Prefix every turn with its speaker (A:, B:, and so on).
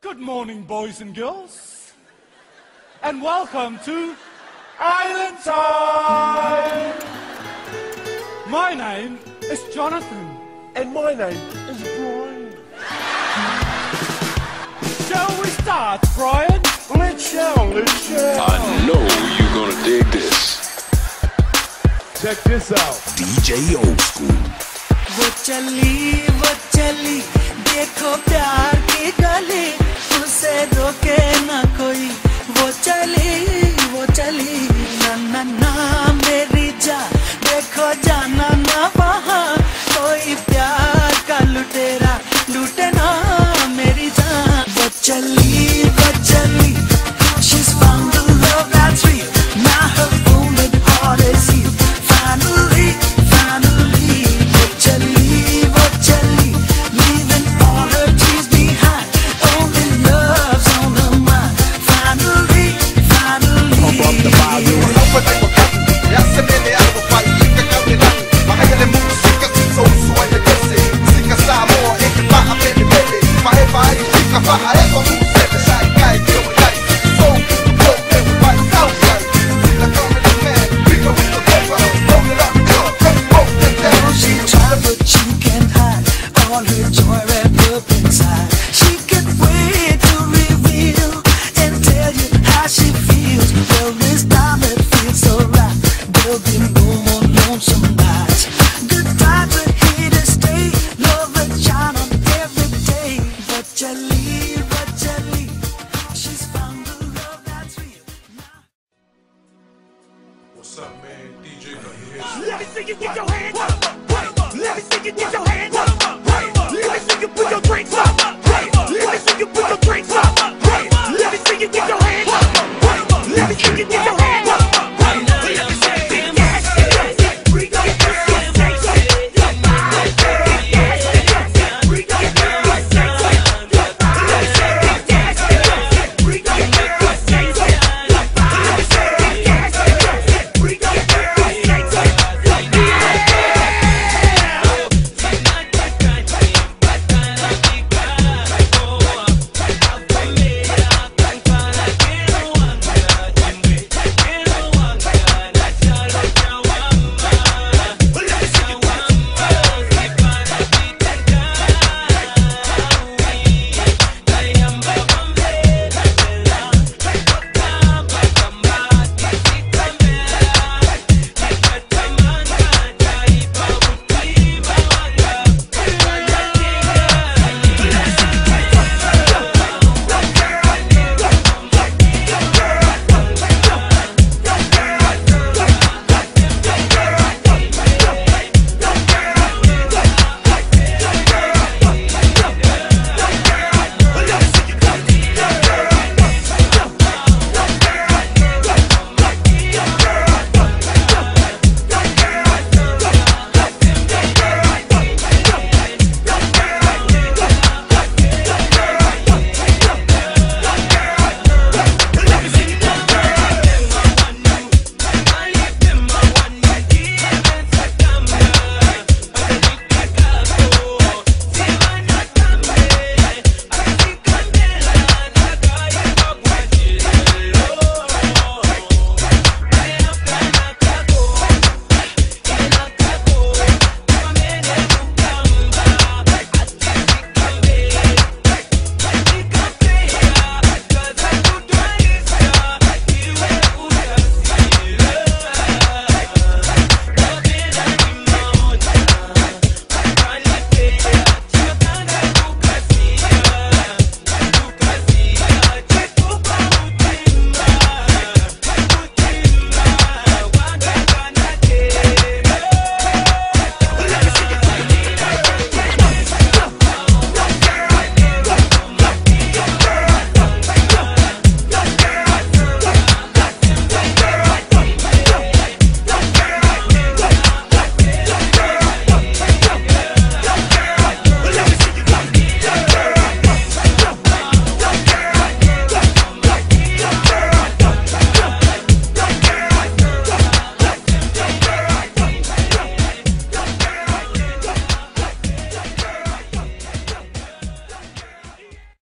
A: Good morning, boys and girls, and welcome to Island Time. My name is Jonathan.
B: And my name is Brian.
A: Shall we start, Brian?
B: Let's shout.
C: I know you're gonna dig this.
B: Check this out.
C: DJ Old School.
D: वो चली देखो प्यार की गली उसे रोके ना कोई वो चली ना ना ना मेरी जा देखो जाना ना वहाँ कोई प्यार का लुटेरा लूटे ना मेरी जान वो चली she's found the love that's real now her wounded heart is healed finally वो चली leaving all her dreams behind only love's on her mind finally
B: Pump up the volume. Ya se viene algo país que cambiará. Bájale música, so suena que se. Siga sabor, es que va a ver baby. Baje, chica, baja eso, se sai, cae, que voy a ir. So, go, everybody, outside. See the coming in man, we go with the paper. Roll it up, go, get down.
D: She tried but she can't hide all her joy wrapped up inside. She can't wait to reveal and tell you how she feels. Well, this time it feels so right. There'll be no more lonesome nights. Good times are here to stay. Love and shine on every day. But Chali, she's found the love that's real.
B: What's up, man? DJ Gunny here.
D: Let me see you get your hands up.